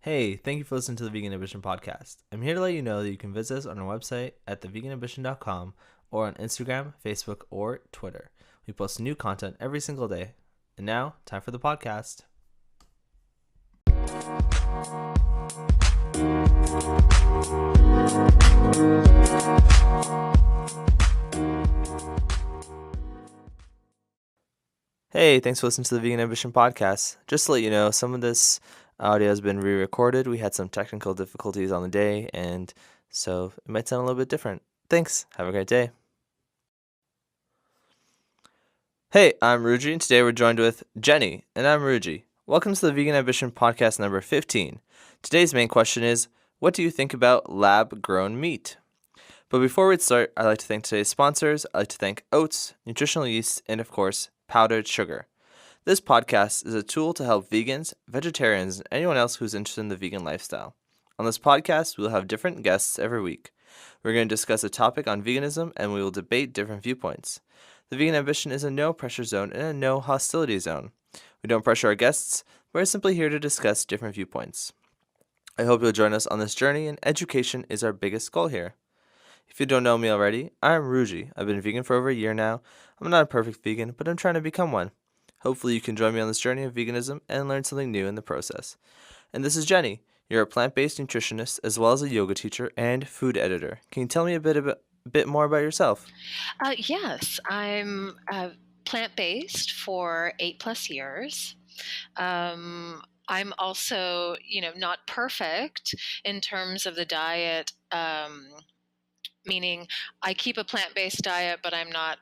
Hey, thank you for listening to the Vegan Ambition podcast. I'm here to let you know that you can visit us on our website at theveganambition.com or on Instagram, Facebook, or Twitter. We post new content every single day. And now, time for the podcast. Hey, thanks for listening to the Vegan Ambition podcast. Just to let you know, some of this audio has been re-recorded. We had some technical difficulties on the day, and so it might sound a little bit different. Thanks. Have a great day. Hey, I'm Ruji, and today we're joined with Jenny, and I'm Ruji. Welcome to the Vegan Ambition podcast number 15. Today's main question is, what do you think about lab-grown meat? But before we start, I'd like to thank today's sponsors. I'd like to thank oats, nutritional yeast, and of course, powdered sugar. This podcast is a tool to help vegans, vegetarians, and anyone else who's interested in the vegan lifestyle. On this podcast, we'll have different guests every week. We're going to discuss a topic on veganism, and we will debate different viewpoints. The Vegan Ambition is a no-pressure zone and a no-hostility zone. We don't pressure our guests, we're simply here to discuss different viewpoints. I hope you'll join us on this journey, and education is our biggest goal here. If you don't know me already, I'm Ruji. I've been vegan for over a year now. I'm not a perfect vegan, but I'm trying to become one. Hopefully you can join me on this journey of veganism and learn something new in the process. And this is Jenny. You're a plant-based nutritionist as well as a yoga teacher and food editor. Can you tell me a bit more about yourself? Yes, I'm plant-based for 8+ years. I'm also, not perfect in terms of the diet, meaning I keep a plant-based diet, but I'm not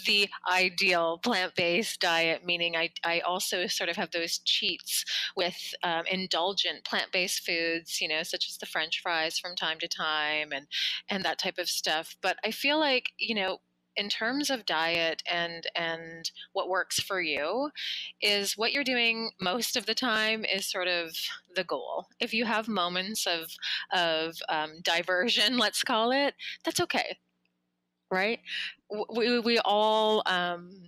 the ideal plant-based diet, meaning I also sort of have those cheats with indulgent plant-based foods, such as the French fries from time to time and that type of stuff. But I feel like, in terms of diet and what works for you is what you're doing most of the time is sort of the goal. If you have moments of diversion, let's call it, that's okay, right? We all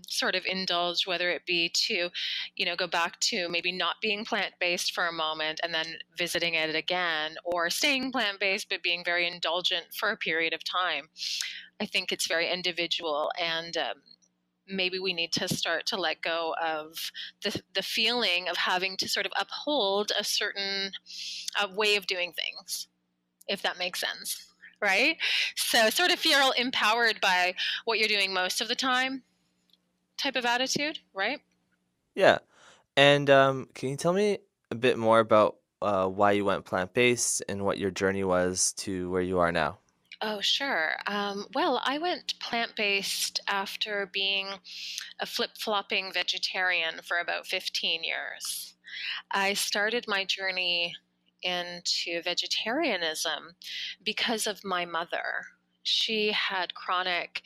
sort of indulge, whether it be to, go back to maybe not being plant-based for a moment and then visiting it again, or staying plant-based but being very indulgent for a period of time. I think it's very individual, and maybe we need to start to let go of the feeling of having to sort of uphold a certain way of doing things, if that makes sense, right? So sort of feel empowered by what you're doing most of the time type of attitude, right? Yeah. And can you tell me a bit more about why you went plant-based and what your journey was to where you are now? Oh, sure. Well, I went plant-based after being a flip-flopping vegetarian for about 15 years. I started my journey into vegetarianism because of my mother. She had chronic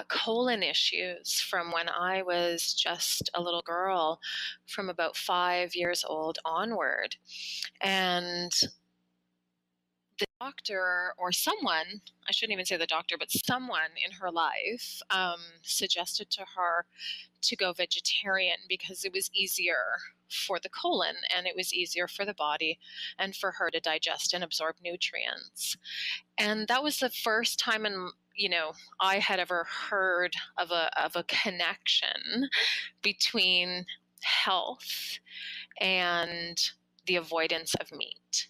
colon issues from when I was just a little girl, from about 5 years old onward. And the doctor, or someone, I shouldn't even say the doctor, but someone in her life suggested to her to go vegetarian because it was easier for the colon and it was easier for the body and for her to digest and absorb nutrients. And that was the first time I had ever heard of a connection between health and the avoidance of meat.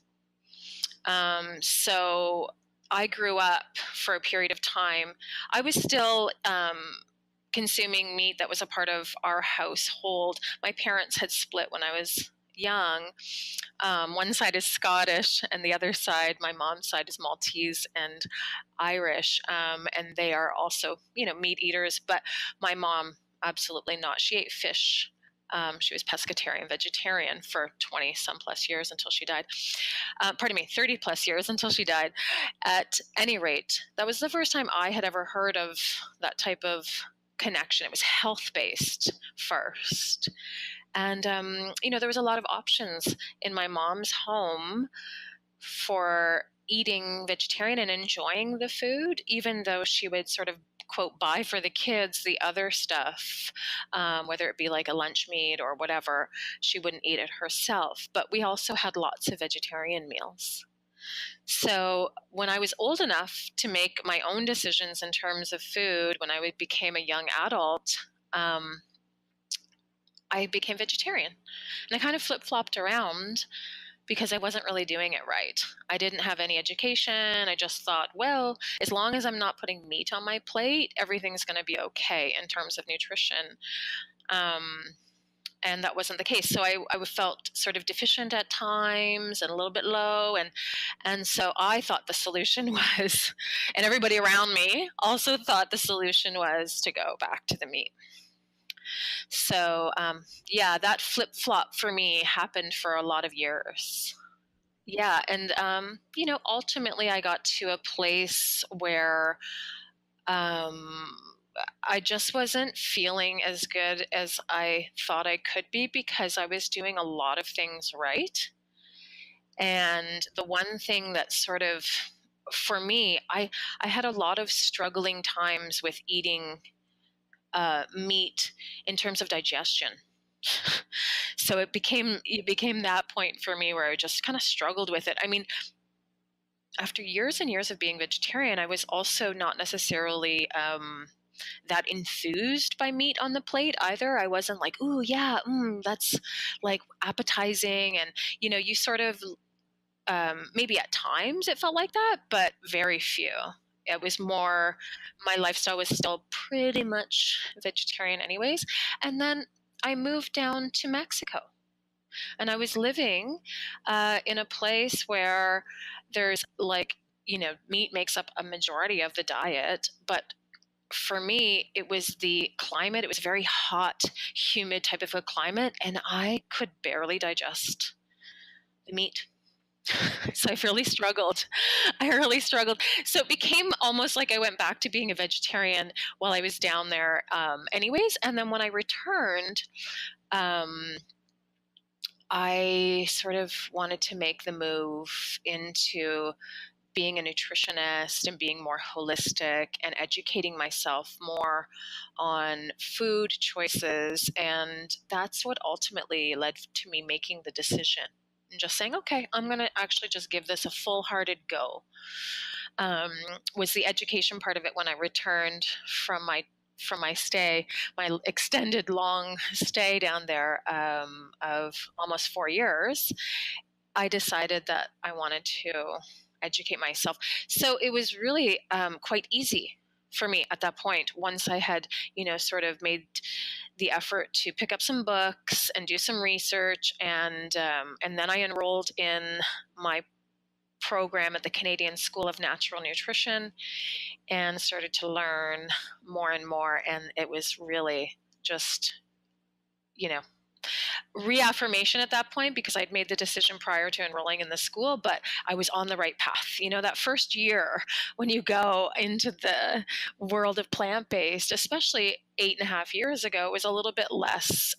So I grew up for a period of time. I was still consuming meat that was a part of our household. My parents had split when I was young. One side is Scottish, and the other side, my mom's side, is Maltese and Irish, and they are also, meat eaters. But my mom, absolutely not. She ate fish. She was pescatarian, vegetarian for 20 some plus years until she died. 30 plus years until she died. At any rate, that was the first time I had ever heard of that type of connection. It was health-based first. And, there was a lot of options in my mom's home for eating vegetarian and enjoying the food, even though she would sort of quote, buy for the kids the other stuff, whether it be like a lunch meat or whatever. She wouldn't eat it herself. But we also had lots of vegetarian meals. So when I was old enough to make my own decisions in terms of food, when I became a young adult, I became vegetarian. And I kind of flip-flopped around because I wasn't really doing it right. I didn't have any education. I just thought, well, as long as I'm not putting meat on my plate, everything's going to be okay in terms of nutrition. And that wasn't the case. So I felt sort of deficient at times and a little bit low. And so I thought the solution was, and everybody around me also thought the solution was to go back to the meat. So yeah, that flip-flop for me happened for a lot of years. Yeah, and ultimately I got to a place where um, I just wasn't feeling as good as I thought I could be because I was doing a lot of things right. And the one thing that sort of, for me, I had a lot of struggling times with eating meat in terms of digestion. So it became that point for me where I just kind of struggled with it. I mean, after years and years of being vegetarian, I was also not necessarily that enthused by meat on the plate either. I wasn't like, ooh, yeah, that's like appetizing. And, you sort of, maybe at times it felt like that, but very few. It was more, my lifestyle was still pretty much vegetarian anyways. And then I moved down to Mexico. And I was living in a place where there's like, meat makes up a majority of the diet. But for me, it was the climate. It was very hot, humid type of a climate. And I could barely digest the meat. So I really struggled. I really struggled. So it became almost like I went back to being a vegetarian while I was down there, anyways. And then when I returned, um, I sort of wanted to make the move into being a nutritionist and being more holistic and educating myself more on food choices. And that's what ultimately led to me making the decision and just saying, okay, I'm going to actually just give this a full-hearted go. Was the education part of it when I returned from my stay, my extended long stay down there of almost 4 years. I decided that I wanted to educate myself. So it was really quite easy for me at that point. Once I had, sort of made the effort to pick up some books and do some research, and then I enrolled in my program at the Canadian School of Natural Nutrition and started to learn more and more. And it was really just, reaffirmation at that point because I'd made the decision prior to enrolling in the school, but I was on the right path. That first year when you go into the world of plant-based, especially 8.5 years ago, it was a little bit less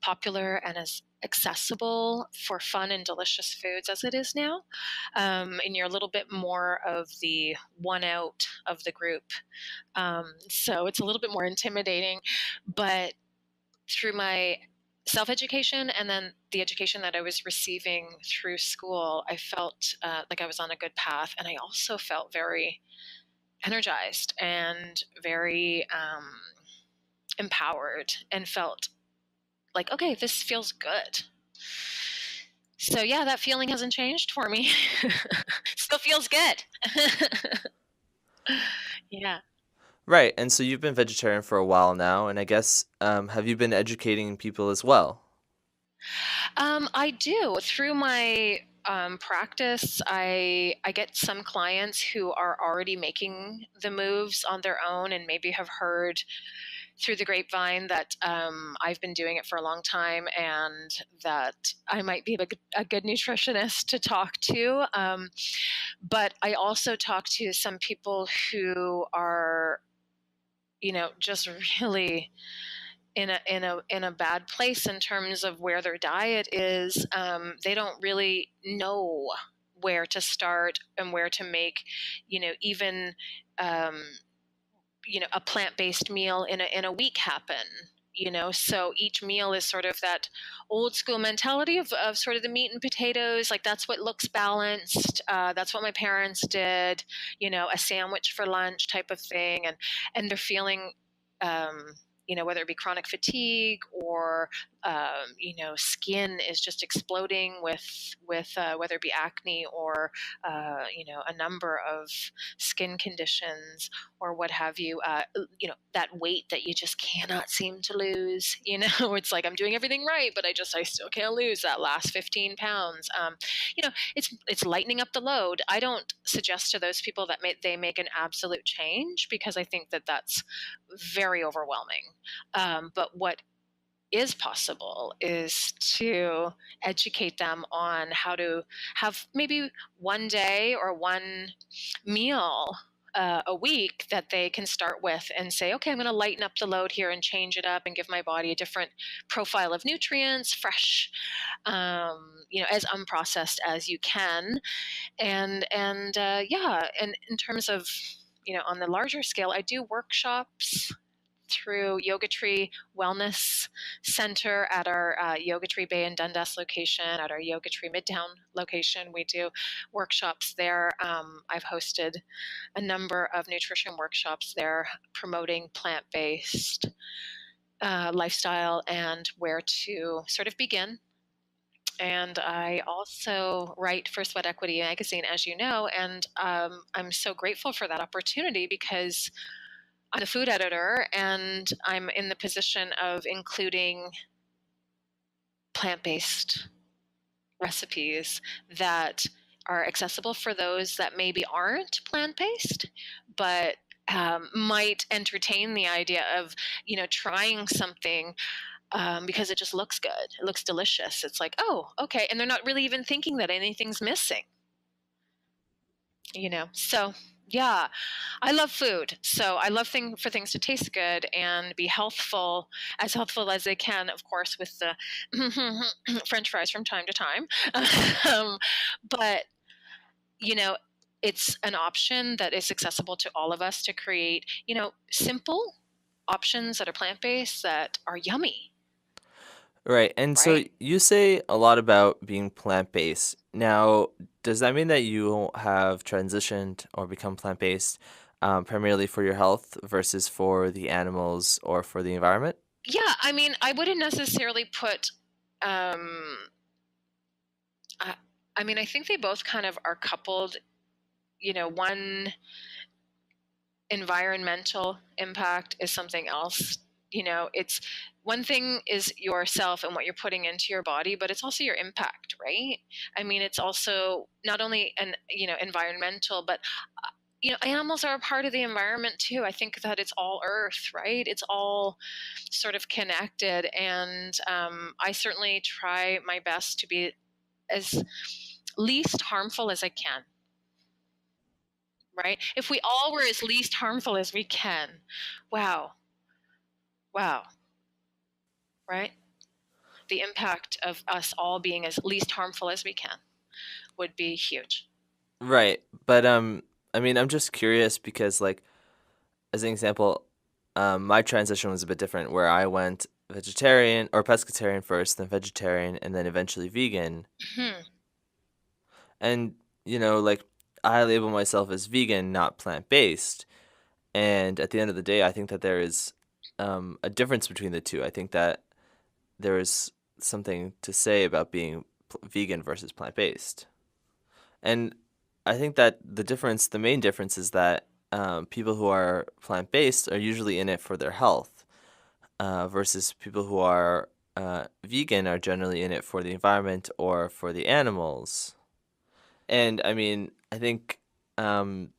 popular and as accessible for fun and delicious foods as it is now. And you're a little bit more of the one out of the group. So it's a little bit more intimidating, but through my self-education and then the education that I was receiving through school, I felt like I was on a good path. And I also felt very energized and very empowered and felt like, okay, this feels good. So yeah, that feeling hasn't changed for me. Still feels good. Yeah. Right. And so you've been vegetarian for a while now, and I guess have you been educating people as well? I do. Through my practice, I get some clients who are already making the moves on their own and maybe have heard through the grapevine that I've been doing it for a long time and that I might be a good nutritionist to talk to. But I also talk to some people who are, just really in a bad place in terms of where their diet is. They don't really know where to start and where to make, even a plant-based meal in a week happen. So each meal is sort of that old school mentality of sort of the meat and potatoes, like that's what looks balanced. That's what my parents did, a sandwich for lunch type of thing. And they're feeling whether it be chronic fatigue or skin is just exploding with whether it be acne or a number of skin conditions or what have you. That weight that you just cannot seem to lose. It's like I'm doing everything right, but I still can't lose that last 15 pounds. It's lightening up the load. I don't suggest to those people that they make an absolute change, because I think that that's very overwhelming. But what is possible is to educate them on how to have maybe one day or one meal a week that they can start with and say, okay, I'm going to lighten up the load here and change it up and give my body a different profile of nutrients, fresh, as unprocessed as you can. And in terms of, on the larger scale, I do workshops through Yoga Tree Wellness Center at our Yoga Tree Bay and Dundas location, at our Yoga Tree Midtown location. We do workshops there. I've hosted a number of nutrition workshops there promoting plant-based lifestyle and where to sort of begin. And I also write for Sweat Equity magazine, as you know, and I'm so grateful for that opportunity, because I'm the food editor and I'm in the position of including plant-based recipes that are accessible for those that maybe aren't plant-based, but might entertain the idea of, trying something because it just looks good. It looks delicious. It's like, oh, okay. And they're not really even thinking that anything's missing, So yeah, I love food. So I love for things to taste good and be healthful, as healthful as they can, of course, with the French fries from time to time. um, but, you know, it's an option that is accessible to all of us to create, simple options that are plant-based that are yummy, Right. And so right? you say a lot about being plant-based. Now, does that mean that you have transitioned or become plant-based primarily for your health versus for the animals or for the environment? Yeah, I mean, I wouldn't necessarily put, um, I, I mean, I think they both kind of are coupled. One environmental impact is something else. It's one thing is yourself and what you're putting into your body, but it's also your impact, right? I mean, it's also not only environmental, but animals are a part of the environment too. I think that it's all earth, right? It's all sort of connected. And I certainly try my best to be as least harmful as I can, right? If we all were as least harmful as we can, wow, wow, right? The impact of us all being as least harmful as we can would be huge. Right. But I mean, I'm just curious because like as an example, my transition was a bit different where I went vegetarian or pescatarian first, then vegetarian, and then eventually vegan. Hmm. And, like I label myself as vegan, not plant-based. And at the end of the day, I think that there is a difference between the two. I think that there is something to say about being vegan versus plant-based. And I think that the main difference is that people who are plant-based are usually in it for their health, versus people who are vegan are generally in it for the environment or for the animals. And I mean, um,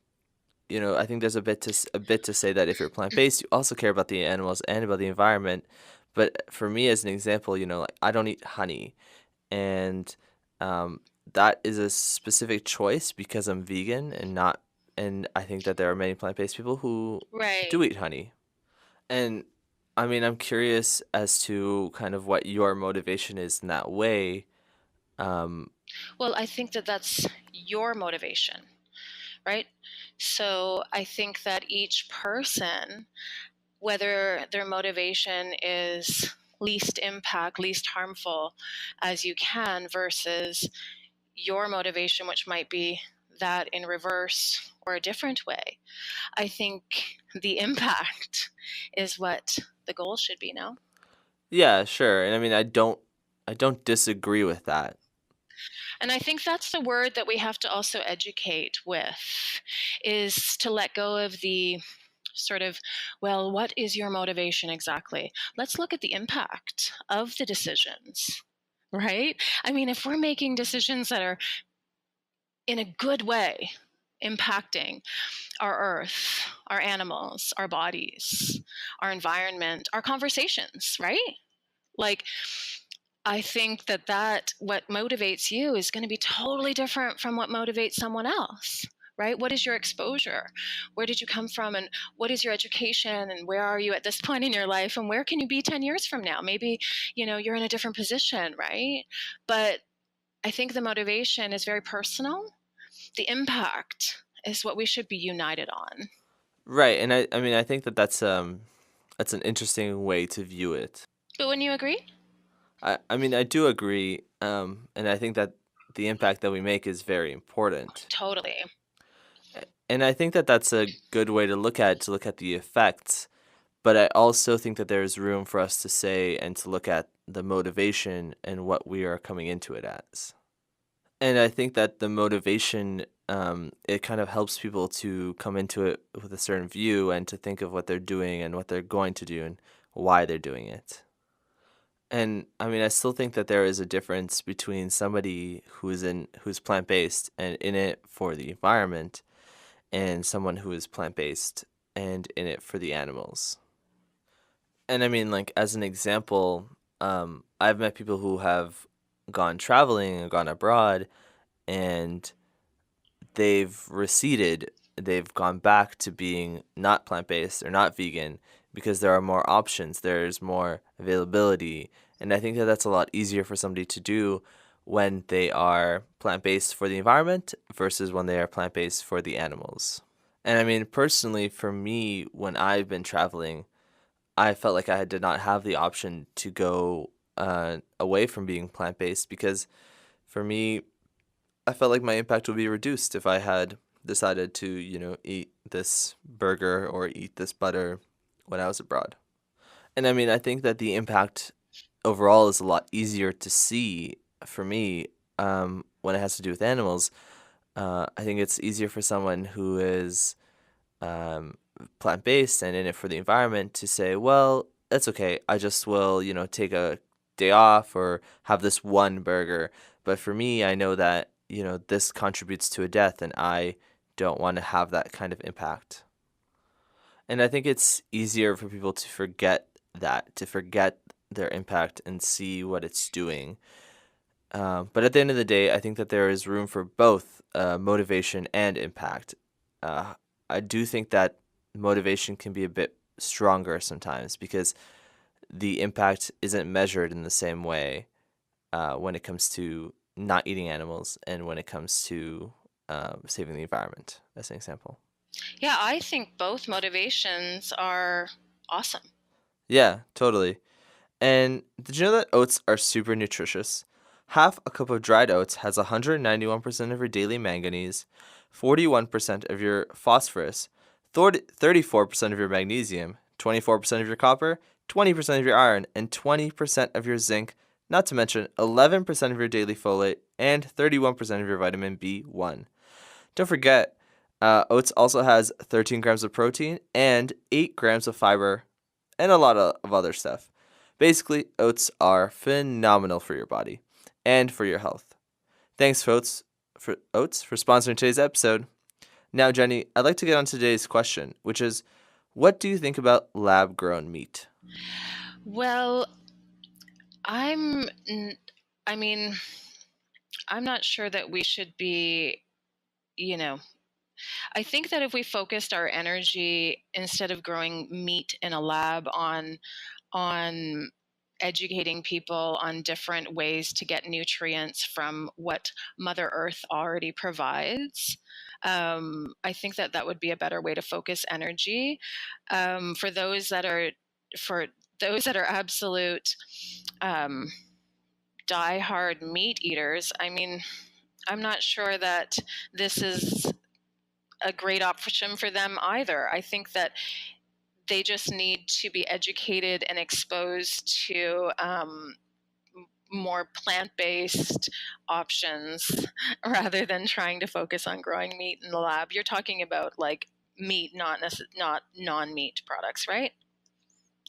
I think there's a bit to say that if you're plant-based, you also care about the animals and about the environment. But for me, as an example, like I don't eat honey, and um, that is a specific choice because I'm vegan and not. And I think that there are many plant-based people who Right. do eat honey. And I mean, I'm curious as to kind of what your motivation is in that way. Um, Well, I think that that's your motivation, right? So I think that each person, whether their motivation is least impact, least harmful as you can, versus your motivation, which might be that in reverse or a different way, I think the impact is what the goal should be, no? Yeah, sure. And I mean, I don't disagree with that. And I think that's the word that we have to also educate with, is to let go of the sort of, well, what is your motivation exactly? Let's look at the impact of the decisions, right? I mean, if we're making decisions that are in a good way impacting our earth, our animals, our bodies, our environment, our conversations, right? Like, I think that what motivates you is going to be totally different from what motivates someone else, right? What is your exposure? Where did you come from? And what is your education? And where are you at this point in your life? And where can you be 10 years from now? Maybe, you're in a different position, right? But I think the motivation is very personal. The impact is what we should be united on. Right. And I mean, I think that that's an interesting way to view it. But wouldn't you agree? I mean, I do agree. And I think that the impact that we make is very important. Totally. And I think that that's a good way to look at it, to look at the effects. But I also think that there's room for us to say and to look at the motivation and what we are coming into it as. And I think that the motivation, it kind of helps people to come into it with a certain view and to think of what they're doing and what they're going to do and why they're doing it. And I mean, I still think that there is a difference between somebody who's plant-based and in it for the environment and someone who is plant-based and in it for the animals. And I mean, like as an example, I've met people who have gone traveling and gone abroad, and they've receded. They've gone back to being not plant-based or not vegan because there are more options. There's more availability, and I think that that's a lot easier for somebody to do when they are plant-based for the environment versus when they are plant-based for the animals. And I mean, personally, for me, when I've been traveling, I felt like I did not have the option to go away from being plant based because for me, I felt like my impact would be reduced if I had decided to, eat this burger or eat this butter when I was abroad. And I mean, I think that the impact overall is a lot easier to see for me when it has to do with animals. I think it's easier for someone who is um, plant based and in it for the environment to say, well, that's okay. I just will, take a day off or have this one burger. But for me, I know that, this contributes to a death and I don't want to have that kind of impact. And I think it's easier for people to forget that, to forget their impact and see what it's doing. But at the end of the day, I think that there is room for both motivation and impact. Uh, I do think that motivation can be a bit stronger sometimes because the impact isn't measured in the same way when it comes to not eating animals and when it comes to saving the environment, as an example. Yeah, I think both motivations are awesome. Yeah, totally. And did you know that oats are super nutritious? Half a cup of dried oats has 191% of your daily manganese, 41% of your phosphorus, 34% of your magnesium, 24% of your copper, 20% of your iron, and 20% of your zinc, not to mention 11% of your daily folate and 31% of your vitamin B1. Don't forget, oats also has 13 grams of protein and 8 grams of fiber and a lot of other stuff. Basically, oats are phenomenal for your body and for your health. Thanks, Oats for sponsoring today's episode. Now, Jenny, I'd like to get on to today's question, which is, what do you think about lab-grown meat? Well, I'm, I mean, I'm not sure that we should be, you know, I think that if we focused our energy instead of growing meat in a lab on educating people on different ways to get nutrients from what Mother Earth already provides. I think that would be a better way to focus energy. For those that are absolute die-hard meat eaters, I mean, I'm not sure that this is a great option for them either. I think that they just need to be educated and exposed to more plant-based options rather than trying to focus on growing meat in the lab. You're talking about like meat, not non-meat products, right?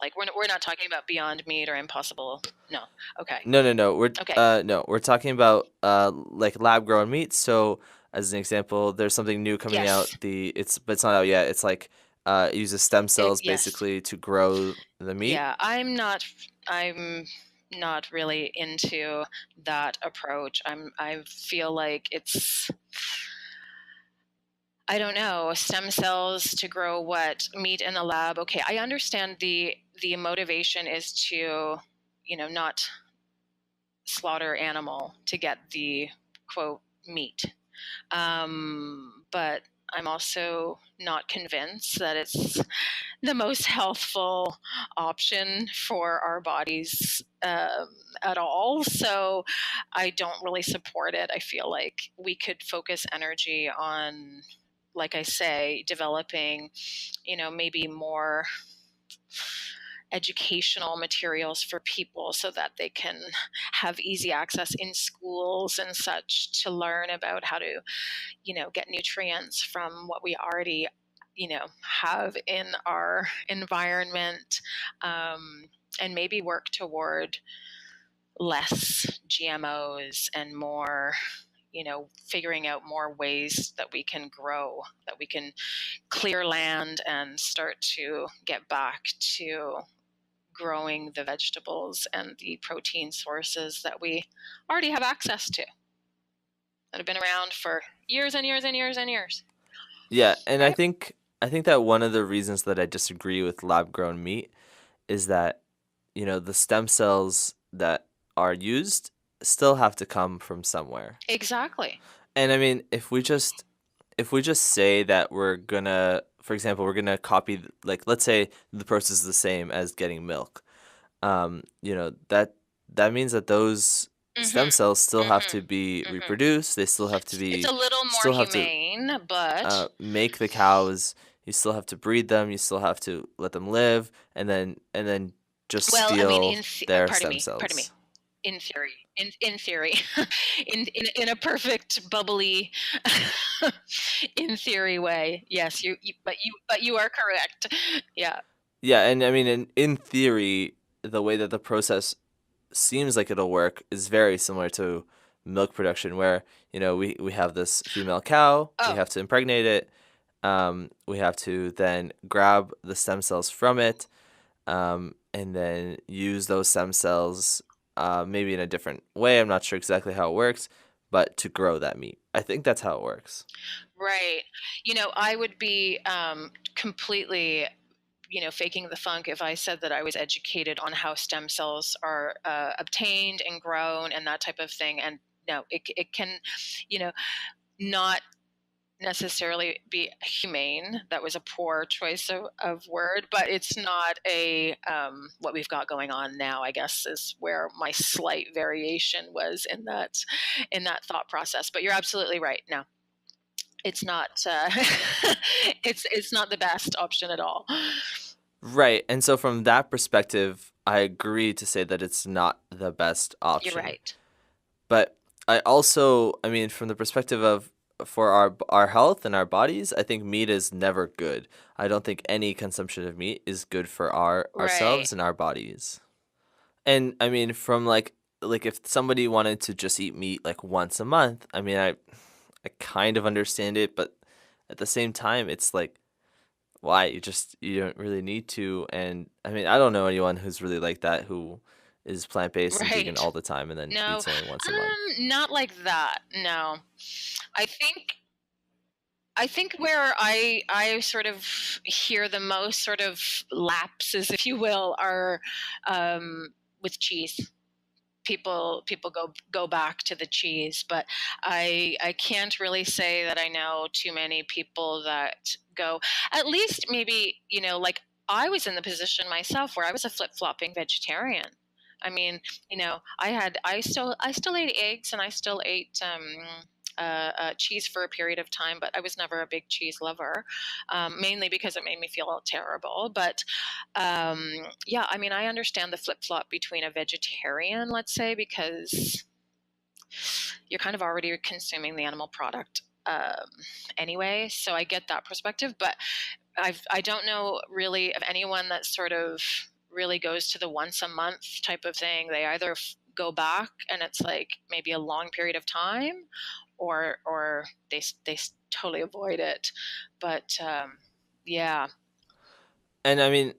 Like we're not talking about Beyond Meat or Impossible. No. Okay. No. Okay. No, we're talking about like lab grown meat. So as an example, there's something new coming out. Yes. But it's not out yet. It's like it uses stem cells Yes. basically to grow the meat. Yeah. I'm not really into that approach. I feel like it's, I don't know, stem cells to grow what? Meat in the lab. Okay, I understand the motivation is to, not slaughter animal to get the quote meat. But I'm also not convinced that it's the most healthful option for our bodies at all. So I don't really support it. I feel like we could focus energy on, like I say, developing, maybe more educational materials for people so that they can have easy access in schools and such to learn about how to, get nutrients from what we already, have in our environment, and maybe work toward less GMOs and more, figuring out more ways that we can grow, that we can clear land and start to get back to growing the vegetables and the protein sources that we already have access to, that have been around for years and years and years and years. Yeah, and Right? I think that one of the reasons that I disagree with lab grown meat is that the stem cells that are used still have to come from somewhere. Exactly. And I mean, if we just say that we're gonna, for example, we're gonna copy, like, let's say the process is the same as getting milk, that means that those stem Mm-hmm. cells still have Mm-hmm. to be Mm-hmm. reproduced. They still have to It's be, a little more still have to humane, but make the cows. You still have to breed them. You still have to let them live, and then just well, I mean, steal their pardon stem me, cells. in theory, in theory, in a perfect bubbly, in theory way, yes, but you are correct. Yeah. Yeah, and I mean, in theory, the way that the process seems like it'll work is very similar to milk production, where we have this female cow, we Oh, have to impregnate it, we have to then grab the stem cells from it, and then use those stem cells, maybe in a different way. I'm not sure exactly how it works, but to grow that meat. I think that's how it works. right. I would be completely, faking the funk if I said that I was educated on how stem cells are obtained and grown and that type of thing. And no, it can, you know, not necessarily be humane. That was a poor choice of word, but it's not a what we've got going on now, I guess, is where my slight variation was in that thought process. But you're absolutely right. No, it's not it's not the best option at all. Right. And so from that perspective, I agree to say that it's not the best You're option. right. But I mean, from the perspective of for our health and our bodies, I think meat is never good. I don't think any consumption of meat is good for Right. ourselves and our bodies. And I mean, from like if somebody wanted to just eat meat like once a month, I mean, I kind of understand it, but at the same time, it's like why? You don't really need to. And I mean, I don't know anyone who's really like that, who is plant-based and vegan Right. all the time and then No, eats only once a month. not like that. No. I think I think where I sort of hear the most sort of lapses, if you will, are with cheese. People go back to the cheese, but I can't really say that I know too many people that go, at least maybe, like I was in the position myself where I was a flip-flopping vegetarian. I mean, I still ate eggs, and I still ate cheese for a period of time, but I was never a big cheese lover, mainly because it made me feel terrible. But yeah, I mean, I understand the flip flop between a vegetarian, let's say, because you're kind of already consuming the animal product anyway. So I get that perspective, but I don't know really of anyone that sort of really goes to the once a month type of thing. They either go back and it's like maybe a long period of time, or they totally avoid it. But yeah. And I mean,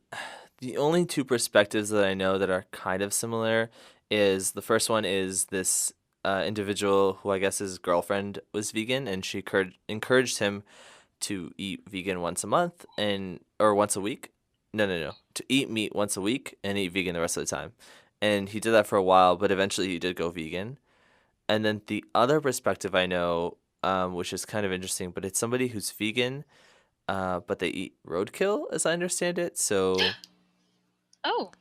the only two perspectives that I know that are kind of similar is the first one is this individual who I guess his girlfriend was vegan, and she encouraged him to eat vegan once a month or once a week. No, no, no. To eat meat once a week and eat vegan the rest of the time. And he did that for a while, but eventually he did go vegan. And then the other perspective I know, which is kind of interesting, but it's somebody who's vegan, but they eat roadkill, as I understand it. So Oh,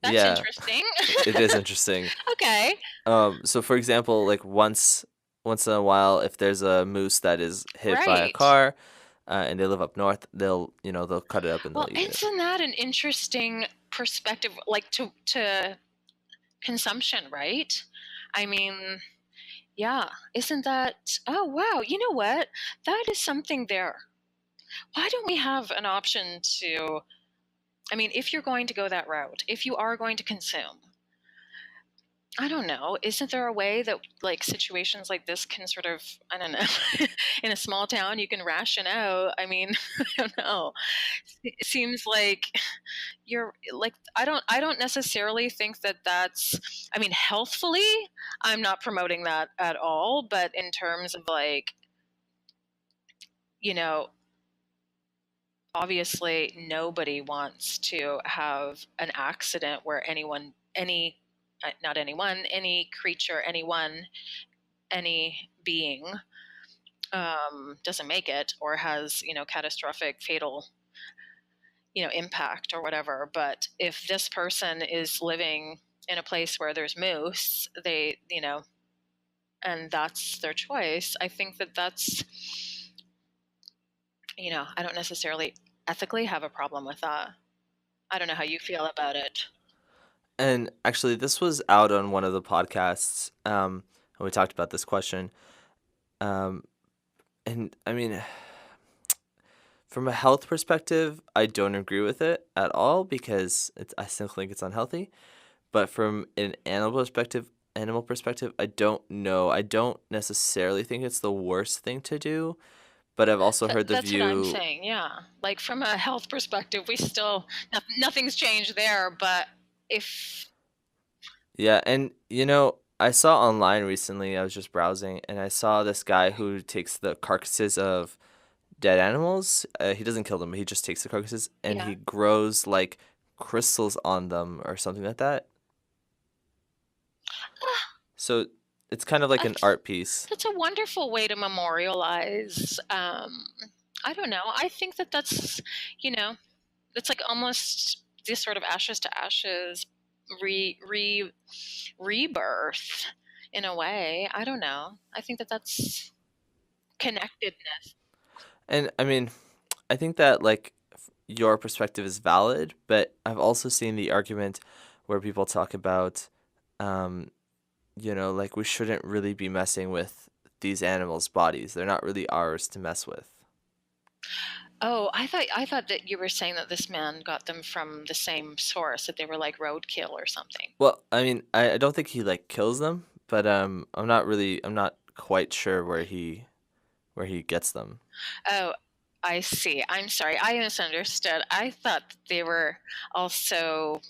that's yeah, interesting. it is interesting. Okay. So for example, like once in a while, if there's a moose that is hit by a Right. car, and they live up north, they'll cut it up and they'll Well, eat it. isn't that an interesting perspective, like to consumption, right? I mean, yeah, isn't that, oh, wow, you know what? That is something there. Why don't we have an option to, I mean, if you're going to go that route, if you are going to consume, I don't know. Isn't there a way that like situations like this can sort of, I don't know, in a small town you can ration out? I mean, I don't know. It seems like you're like, I don't necessarily think that that's, I mean, healthfully, I'm not promoting that at all, but in terms of like, you know, obviously nobody wants to have an accident where not anyone, any creature, anyone, any being doesn't make it or has, catastrophic, fatal, impact or whatever. But if this person is living in a place where there's moose, and that's their choice, I think that that's, I don't necessarily ethically have a problem with that. I don't know how you feel about it. And actually, this was out on one of the podcasts, and we talked about this question. Um, and I mean, from a health perspective, I don't agree with it at all because I still think it's unhealthy. But from an animal perspective, I don't know. I don't necessarily think it's the worst thing to do. But I've also heard the That's what I'm view, saying. Yeah, like from a health perspective, we still nothing's changed there. But if yeah, and I saw online recently. I was just browsing, and I saw this guy who takes the carcasses of dead animals. He doesn't kill them. He just takes the carcasses and yeah, he grows like crystals on them or something like that. So it's kind of like an that's art piece. that's a wonderful way to memorialize. I don't know. I think that that's, you know, it's like almost this sort of ashes to ashes rebirth in a way. I don't know. I think that that's connectedness. And I mean, I think that like your perspective is valid, but I've also seen the argument where people talk about, um, like we shouldn't really be messing with these animals' bodies. They're not really ours to mess with. Oh, I thought that you were saying that this man got them from the same source, that they were like roadkill or something. Well, I mean, I don't think he like kills them, but I'm not quite sure where he gets them. Oh, I see. I'm sorry. I misunderstood. I thought that they were also.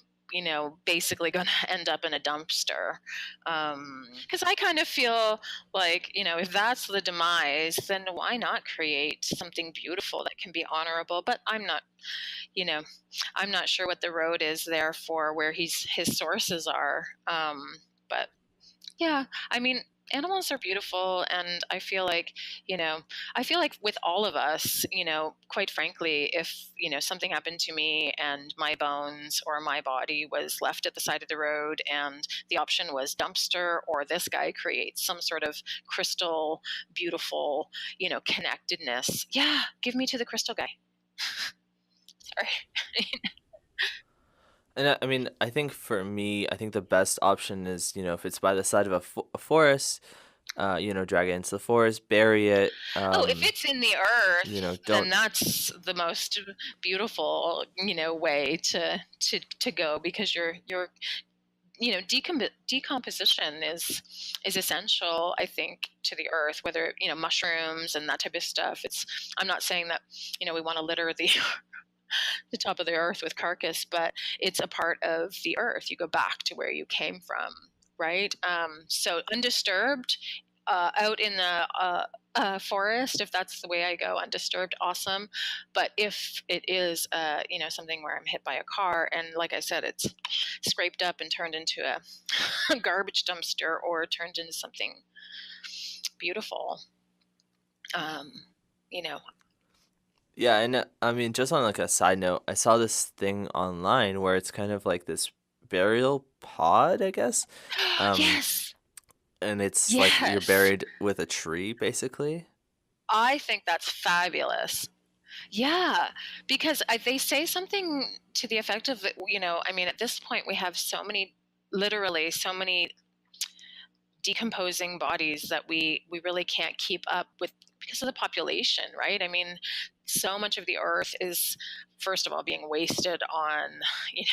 basically going to end up in a dumpster. Because I kind of feel like, if that's the demise, then why not create something beautiful that can be honorable? But you know, I'm not sure what the road is there for where his sources are. But yeah, I mean, animals are beautiful, and I feel like with all of us, quite frankly, if, something happened to me and my bones or my body was left at the side of the road and the option was dumpster or this guy creates some sort of crystal, beautiful, connectedness, yeah, give me to the crystal guy. Sorry. And I mean, I think for me, I think the best option is, if it's by the side of a forest, drag it into the forest, bury it. Oh, if it's in the earth, then Don't. that's the most beautiful, way to go, because you're decomposition is essential, I think, to the earth, whether, mushrooms and that type of stuff. I'm not saying that, we want to litter the top of the earth with carcass, but it's a part of the earth. You go back to where you came from, right? So undisturbed, out in the forest, if that's the way I go, undisturbed, awesome. But if it is, something where I'm hit by a car and, like I said, it's scraped up and turned into a garbage dumpster or turned into something beautiful, um, you know. Yeah, and I mean, just on like a side note, I saw this thing online where it's kind of like this burial pod, I guess. Um, Yes, and it's like you're yes. buried with a tree, basically. I think that's fabulous. Yeah, because they say something to the effect of, I mean, at this point, we have literally so many decomposing bodies that we really can't keep up with because of the population, right? I mean, so much of the earth is, first of all, being wasted on, you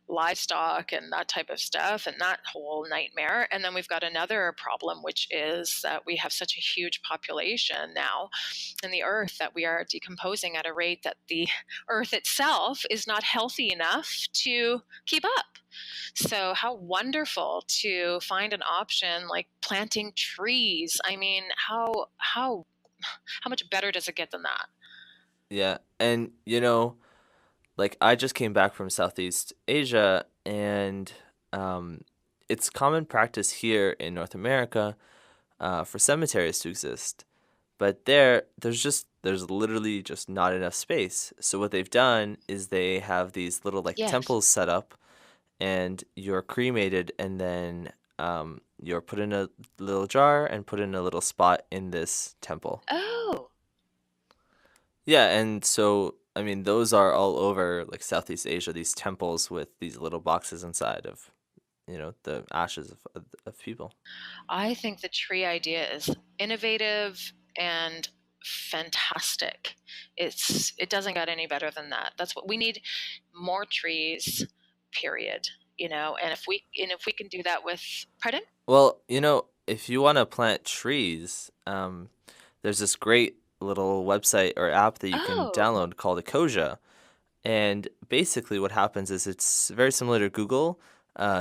livestock and that type of stuff and that whole nightmare. And then we've got another problem, which is that we have such a huge population now in the earth that we are decomposing at a rate that the earth itself is not healthy enough to keep up. So how wonderful to find an option like planting trees. I mean, how much better does it get than that? Yeah, and like I just came back from Southeast Asia, and um, it's common practice here in North America for cemeteries to exist. But there's literally just not enough space. So what they've done is they have these little like Yes. temples set up, and you're cremated, and then you're put in a little jar and put in a little spot in this temple. Oh, Yeah, and so I mean those are all over like Southeast Asia, these temples with these little boxes inside of, the ashes of people. I think the tree idea is innovative and fantastic. It doesn't get any better than that. That's what we need, more trees, period. And if we can do that with, pardon? Well, if you want to plant trees, there's this great little website or app that you can Oh, download called Ecosia. And basically, what happens is it's very similar to Google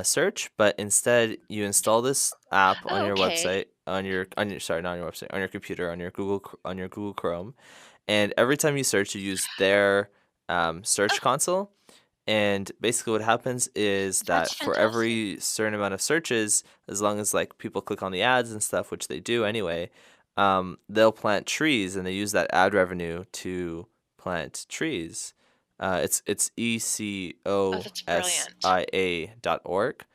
search, but instead you install this app on your okay. website, on your sorry, not on your website, on your computer, on your Google Chrome, and every time you search, you use their search Oh, console. And basically, what happens is that's that for fantastic. every certain amount of searches, as long as like people click on the ads and stuff, which they do anyway, they'll plant trees, and they use that ad revenue to plant trees. It's Oh, that's brilliant. ecosia.org.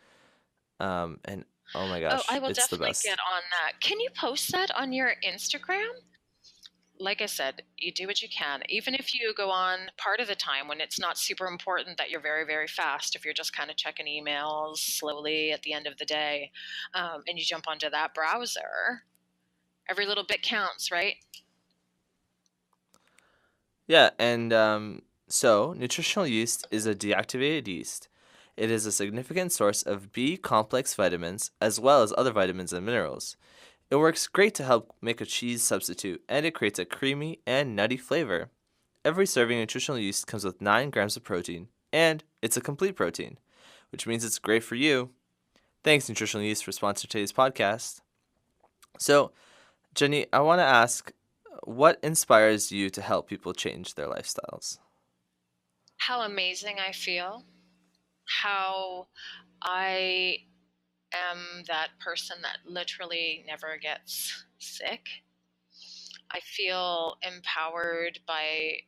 And oh my Oh, I gosh, will it's the definitely get best. on that. Can you post that on your Instagram? Like I said, you do what you can. Even if you go on part of the time when it's not super important that you're very, very fast, if you're just kind of checking emails slowly at the end of the day, and you jump onto that browser, every little bit counts, right? Yeah, and so nutritional yeast is a deactivated yeast. It is a significant source of B complex vitamins as well as other vitamins and minerals. It works great to help make a cheese substitute, and it creates a creamy and nutty flavor. Every serving of nutritional yeast comes with 9 grams of protein, and it's a complete protein. which means it's great for you. Thanks, Nutritional Yeast, for sponsoring today's podcast. So, Jenny, I want to ask, what inspires you to help people change their lifestyles? How amazing I feel. How I am that person that literally never gets sick. I feel empowered by,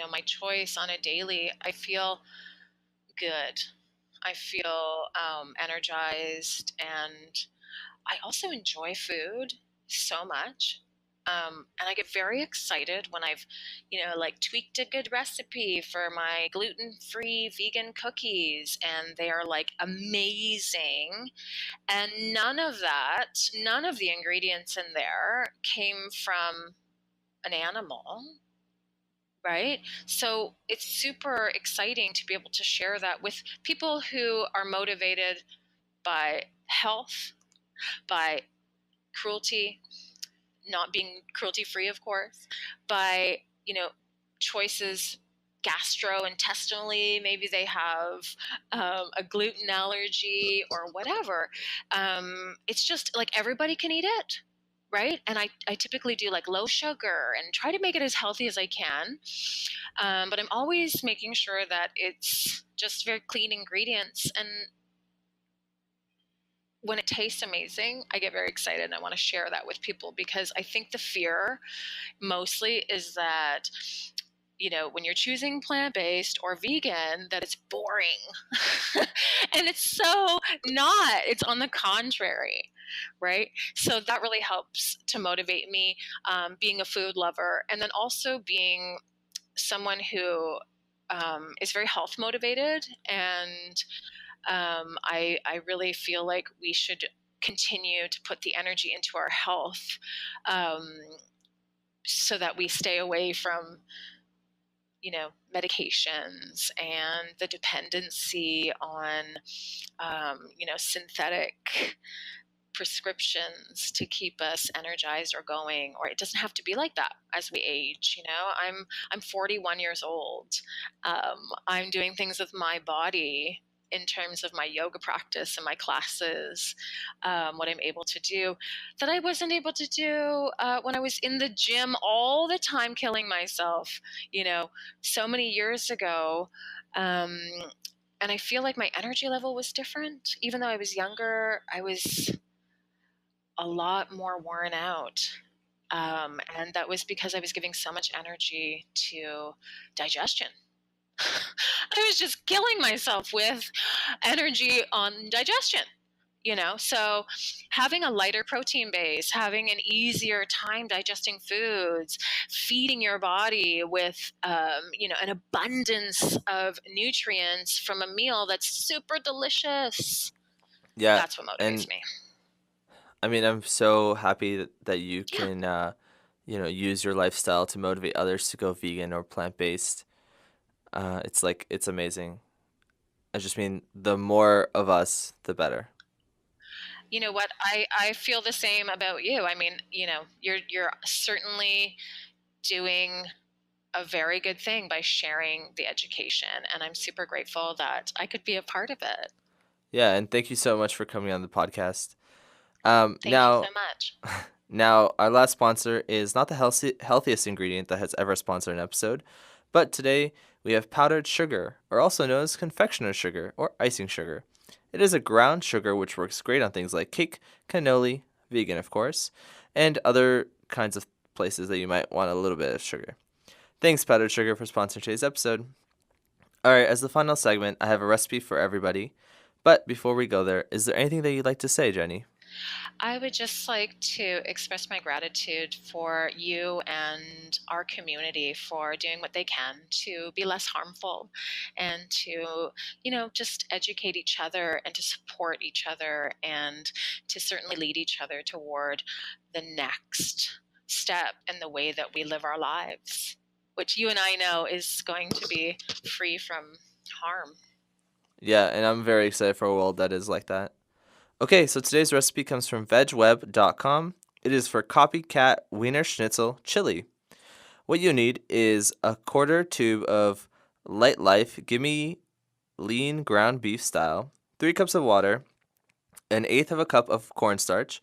my choice on a daily. I feel good. I feel energized, and I also enjoy food so much. And I get very excited when I've, like tweaked a good recipe for my gluten-free vegan cookies, and they are like amazing. And none of the ingredients in there came from an animal, right? So it's super exciting to be able to share that with people who are motivated by health, by cruelty, not being cruelty free, of course, by, choices gastrointestinally. Maybe they have a gluten allergy or whatever. It's just like everybody can eat it. Right. And I typically do like low sugar and try to make it as healthy as I can. But I'm always making sure that it's just very clean ingredients. And when it tastes amazing, I get very excited and I want to share that with people, because I think the fear mostly is that, when you're choosing plant-based or vegan, that it's boring. And it's so not. It's on the contrary, right? So that really helps to motivate me, being a food lover, and then also being someone who is very health motivated. And I really feel like we should continue to put the energy into our health, um, so that we stay away from, medications and the dependency on, synthetic prescriptions to keep us energized or going. Or it doesn't have to be like that as we age. I'm 41 years old. I'm doing things with my body in terms of my yoga practice and my classes, what I'm able to do that I wasn't able to do when I was in the gym all the time, killing myself, so many years ago. And I feel like my energy level was different. Even though I was younger, I was a lot more worn out. And that was because I was giving so much energy to digestion. I was just killing myself with energy on digestion. So having a lighter protein base, having an easier time digesting foods, feeding your body with an abundance of nutrients from a meal that's super delicious. Yeah, That's what motivates and me. I mean, I'm so happy that you Yeah. can, use your lifestyle to motivate others to go vegan or plant-based. It's amazing. I just mean, the more of us, the better. You know what? I feel the same about you. I mean, you're certainly doing a very good thing by sharing the education, and I'm super grateful that I could be a part of it. Yeah, and thank you so much for coming on the podcast. Thank you so Now, much. now our last sponsor is not the healthiest ingredient that has ever sponsored an episode, but today we have powdered sugar, or also known as confectioner sugar or icing sugar. It is a ground sugar which works great on things like cake, cannoli, vegan of course, and other kinds of places that you might want a little bit of sugar. Thanks, powdered sugar, for sponsoring today's episode. All right, as the final segment, I have a recipe for everybody. But before we go there, is there anything that you'd like to say, Jenny? I would just like to express my gratitude for you and our community for doing what they can to be less harmful and to, just educate each other and to support each other and to certainly lead each other toward the next step in the way that we live our lives, which you and I know is going to be free from harm. Yeah, and I'm very excited for a world that is like that. Okay, so today's recipe comes from vegweb.com. It is for COPYCAT Wienerschnitzel chili. What you need is a quarter tube of Light Life Gimme lean ground beef style, 3 cups of water, an eighth of a cup of cornstarch,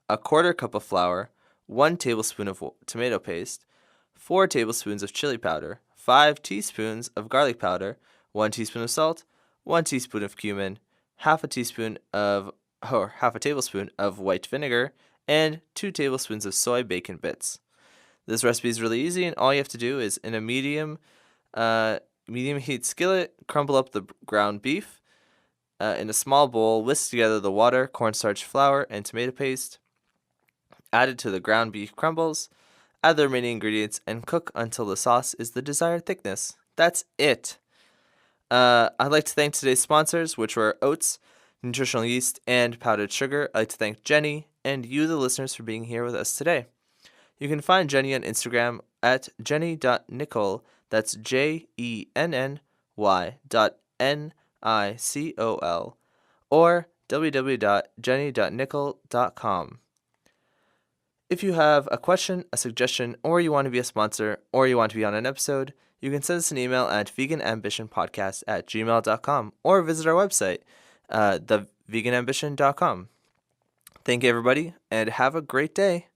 a quarter cup of flour, 1 tablespoon of tomato paste, 4 tablespoons of chili powder, 5 teaspoons of garlic powder, 1 teaspoon of salt, 1 teaspoon of cumin, half a tablespoon of white vinegar, and 2 tablespoons of soy bacon bits. This recipe is really easy, and all you have to do is, in a medium heat skillet, crumble up the ground beef. In a small bowl, whisk together the water, cornstarch, flour, and tomato paste. Add it to the ground beef crumbles. Add the remaining ingredients and cook until the sauce is the desired thickness. That's it. I'd like to thank today's sponsors, which were oats, nutritional yeast, and powdered sugar. I'd like to thank Jenny and you, the listeners, for being here with us today. You can find Jenny on Instagram at jenny.nicol. That's JENNY.NICOL, or www.jenny.nicol.com. If you have a question, a suggestion, or you want to be a sponsor, or you want to be on an episode, you can send us an email at veganambitionpodcast@gmail.com, or visit our website, theveganambition.com. Thank you, everybody, and have a great day.